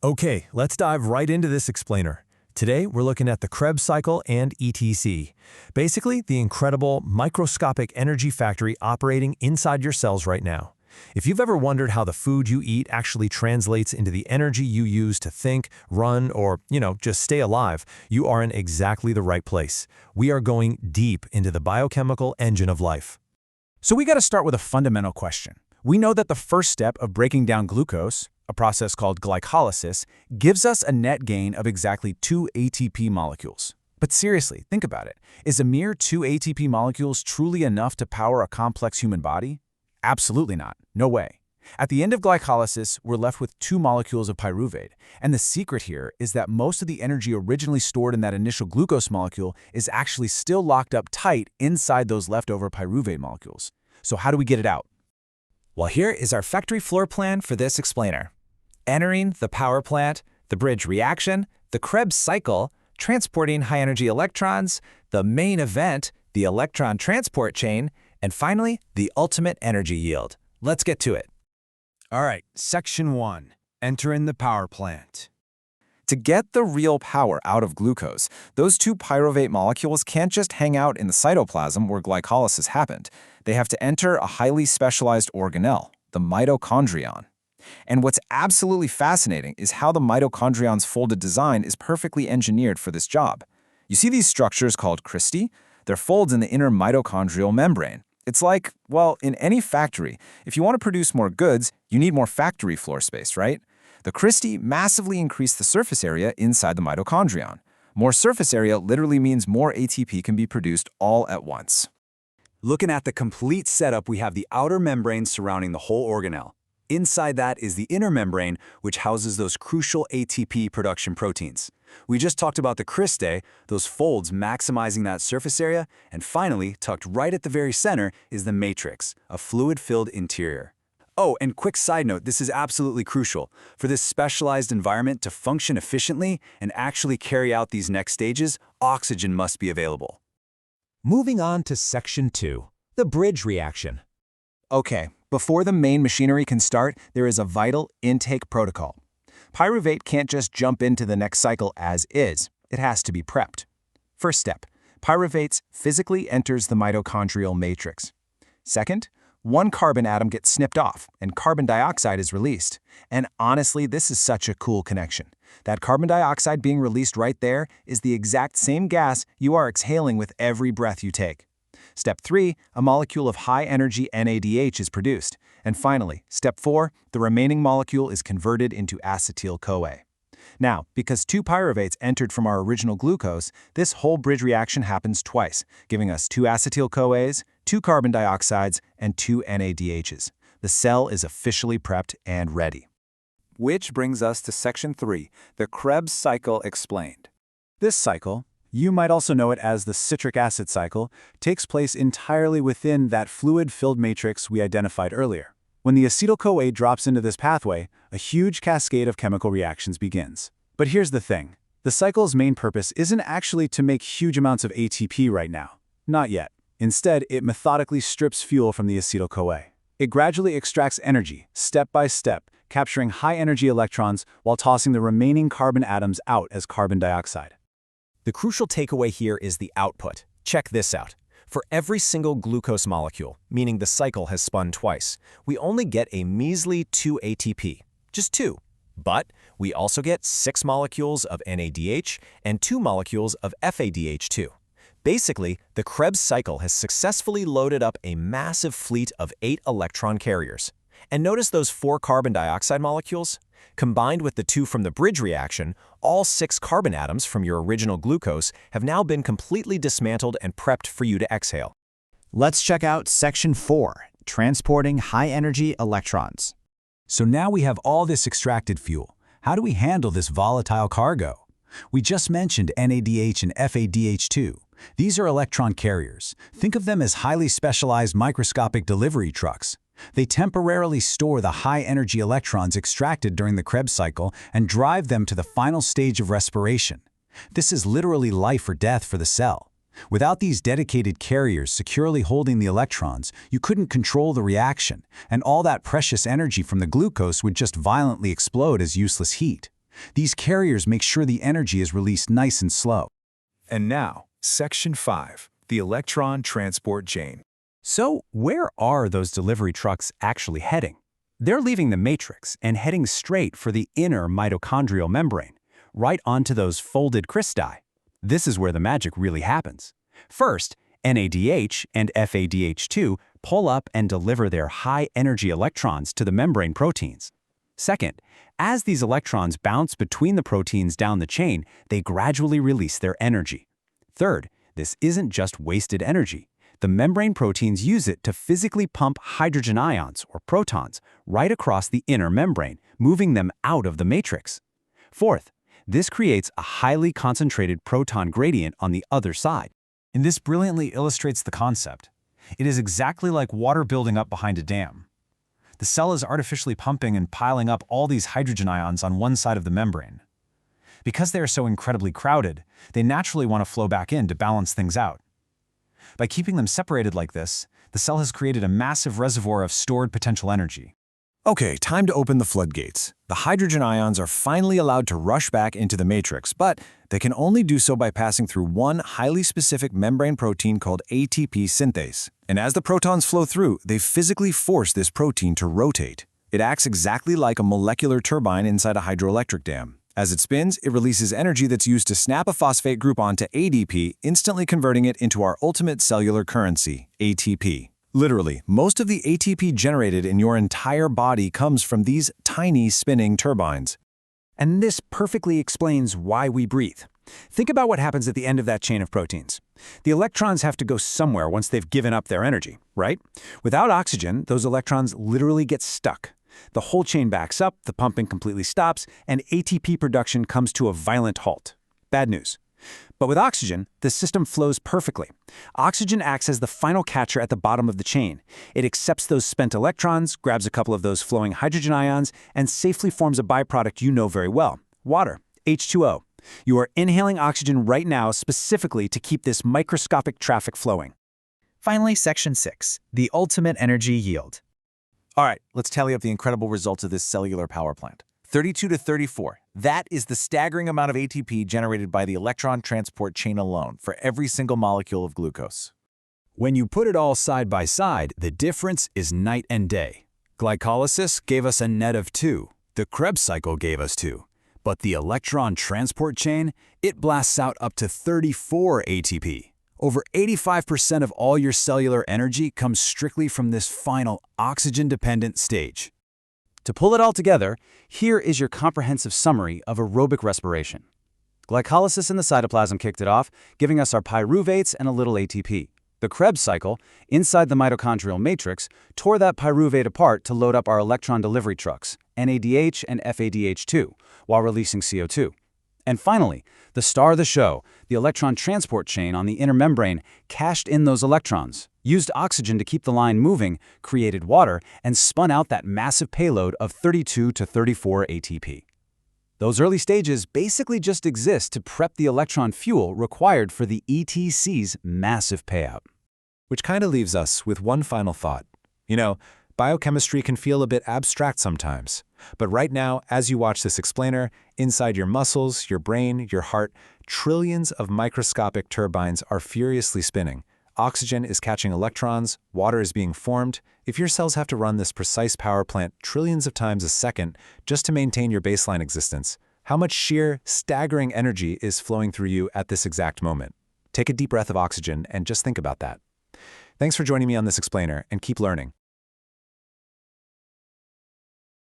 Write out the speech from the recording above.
Okay, let's dive right into this explainer. Today, we're looking at the Krebs cycle and ETC. Basically, the incredible microscopic energy factory operating inside your cells right now. If you've ever wondered how the food you eat actually translates into the energy you use to think, run, or, just stay alive, you are in exactly the right place. We are going deep into the biochemical engine of life. So we got to start with a fundamental question. We know that the first step of breaking down glucose, a process called glycolysis, gives us a net gain of exactly 2 ATP molecules. But seriously, think about it. Is a mere 2 ATP molecules truly enough to power a complex human body? Absolutely not. No way. At the end of glycolysis, we're left with 2 molecules of pyruvate. And the secret here is that most of the energy originally stored in that initial glucose molecule is actually still locked up tight inside those leftover pyruvate molecules. So how do we get it out? Well, here is our factory floor plan for this explainer. Entering the power plant, the bridge reaction, the Krebs cycle, transporting high-energy electrons, the main event, the electron transport chain, and finally, the ultimate energy yield. Let's get to it. All right, Section 1. Enter in the power plant. To get the real power out of glucose, those 2 pyruvate molecules can't just hang out in the cytoplasm where glycolysis happened. They have to enter a highly specialized organelle, the mitochondrion. And what's absolutely fascinating is how the mitochondrion's folded design is perfectly engineered for this job. You see these structures called cristae? They're folds in the inner mitochondrial membrane. It's like, well, in any factory, if you want to produce more goods, you need more factory floor space, right? The cristae massively increase the surface area inside the mitochondrion. More surface area literally means more ATP can be produced all at once. Looking at the complete setup, we have the outer membrane surrounding the whole organelle. Inside that is the inner membrane, which houses those crucial ATP production proteins. We just talked about the cristae, those folds maximizing that surface area, and finally, tucked right at the very center, is the matrix, a fluid-filled interior. Oh, and quick side note, this is absolutely crucial. For this specialized environment to function efficiently and actually carry out these next stages, oxygen must be available. Moving on to Section 2, the bridge reaction. Okay, before the main machinery can start, there is a vital intake protocol. Pyruvate can't just jump into the next cycle as is. It has to be prepped. First step, pyruvate physically enters the mitochondrial matrix. Second, 1 carbon atom gets snipped off, and carbon dioxide is released. And honestly, this is such a cool connection. That carbon dioxide being released right there is the exact same gas you are exhaling with every breath you take. Step 3, a molecule of high-energy NADH is produced. And finally, Step 4, the remaining molecule is converted into acetyl-CoA. Now, because 2 pyruvates entered from our original glucose, this whole bridge reaction happens twice, giving us 2 acetyl-CoAs, 2 carbon dioxides, and 2 NADHs. The cell is officially prepped and ready. Which brings us to Section 3, the Krebs cycle explained. This cycle, you might also know it as the citric acid cycle, takes place entirely within that fluid-filled matrix we identified earlier. When the acetyl-CoA drops into this pathway, a huge cascade of chemical reactions begins. But here's the thing. The cycle's main purpose isn't actually to make huge amounts of ATP right now. Not yet. Instead, it methodically strips fuel from the acetyl-CoA. It gradually extracts energy, step by step, capturing high-energy electrons while tossing the remaining carbon atoms out as carbon dioxide. The crucial takeaway here is the output. Check this out. For every single glucose molecule, meaning the cycle has spun twice, we only get a measly 2 ATP, just 2. But we also get 6 molecules of NADH and 2 molecules of FADH2. Basically, the Krebs cycle has successfully loaded up a massive fleet of 8 electron carriers. And notice those 4 carbon dioxide molecules? Combined with the 2 from the bridge reaction, all 6 carbon atoms from your original glucose have now been completely dismantled and prepped for you to exhale. Let's check out Section 4, transporting high-energy electrons. So now we have all this extracted fuel. How do we handle this volatile cargo? We just mentioned NADH and FADH2. These are electron carriers. Think of them as highly specialized microscopic delivery trucks. They temporarily store the high-energy electrons extracted during the Krebs cycle and drive them to the final stage of respiration. This is literally life or death for the cell. Without these dedicated carriers securely holding the electrons, you couldn't control the reaction, and all that precious energy from the glucose would just violently explode as useless heat. These carriers make sure the energy is released nice and slow. And now, Section 5, the electron transport chain. So, where are those delivery trucks actually heading? They're leaving the matrix and heading straight for the inner mitochondrial membrane, right onto those folded cristae. This is where the magic really happens. First, NADH and FADH2 pull up and deliver their high-energy electrons to the membrane proteins. Second, as these electrons bounce between the proteins down the chain, they gradually release their energy. Third, this isn't just wasted energy. The membrane proteins use it to physically pump hydrogen ions, or protons, right across the inner membrane, moving them out of the matrix. Fourth, this creates a highly concentrated proton gradient on the other side. And this brilliantly illustrates the concept. It is exactly like water building up behind a dam. The cell is artificially pumping and piling up all these hydrogen ions on one side of the membrane. Because they are so incredibly crowded, they naturally want to flow back in to balance things out. By keeping them separated like this, the cell has created a massive reservoir of stored potential energy. Okay, time to open the floodgates. The hydrogen ions are finally allowed to rush back into the matrix, but they can only do so by passing through one highly specific membrane protein called ATP synthase. And as the protons flow through, they physically force this protein to rotate. It acts exactly like a molecular turbine inside a hydroelectric dam. As it spins, it releases energy that's used to snap a phosphate group onto ADP, instantly converting it into our ultimate cellular currency, ATP. Literally, most of the ATP generated in your entire body comes from these tiny spinning turbines. And this perfectly explains why we breathe. Think about what happens at the end of that chain of proteins. The electrons have to go somewhere once they've given up their energy, right? Without oxygen, those electrons literally get stuck. The whole chain backs up, the pumping completely stops, and ATP production comes to a violent halt. Bad news. But with oxygen, the system flows perfectly. Oxygen acts as the final catcher at the bottom of the chain. It accepts those spent electrons, grabs a couple of those flowing hydrogen ions, and safely forms a byproduct you know very well, water, H2O. You are inhaling oxygen right now specifically to keep this microscopic traffic flowing. Finally, Section 6, the ultimate energy yield. All right, let's tally up the incredible results of this cellular power plant. 32 to 34. That is the staggering amount of ATP generated by the electron transport chain alone for every single molecule of glucose. When you put it all side by side, the difference is night and day. Glycolysis gave us a net of 2. The Krebs cycle gave us 2. But the electron transport chain, it blasts out up to 34 ATP. Over 85% of all your cellular energy comes strictly from this final oxygen-dependent stage. To pull it all together, here is your comprehensive summary of aerobic respiration. Glycolysis in the cytoplasm kicked it off, giving us our pyruvates and a little ATP. The Krebs cycle, inside the mitochondrial matrix, tore that pyruvate apart to load up our electron delivery trucks, NADH and FADH2, while releasing CO2. And finally, the star of the show, the electron transport chain on the inner membrane, cashed in those electrons, used oxygen to keep the line moving, created water, and spun out that massive payload of 32 to 34 ATP. Those early stages basically just exist to prep the electron fuel required for the ETC's massive payout. Which kind of leaves us with one final thought. You know, biochemistry can feel a bit abstract sometimes. But right now, as you watch this explainer, inside your muscles, your brain, your heart, trillions of microscopic turbines are furiously spinning. Oxygen is catching electrons, water is being formed. If your cells have to run this precise power plant trillions of times a second just to maintain your baseline existence, how much sheer, staggering energy is flowing through you at this exact moment? Take a deep breath of oxygen and just think about that. Thanks for joining me on this explainer, and keep learning.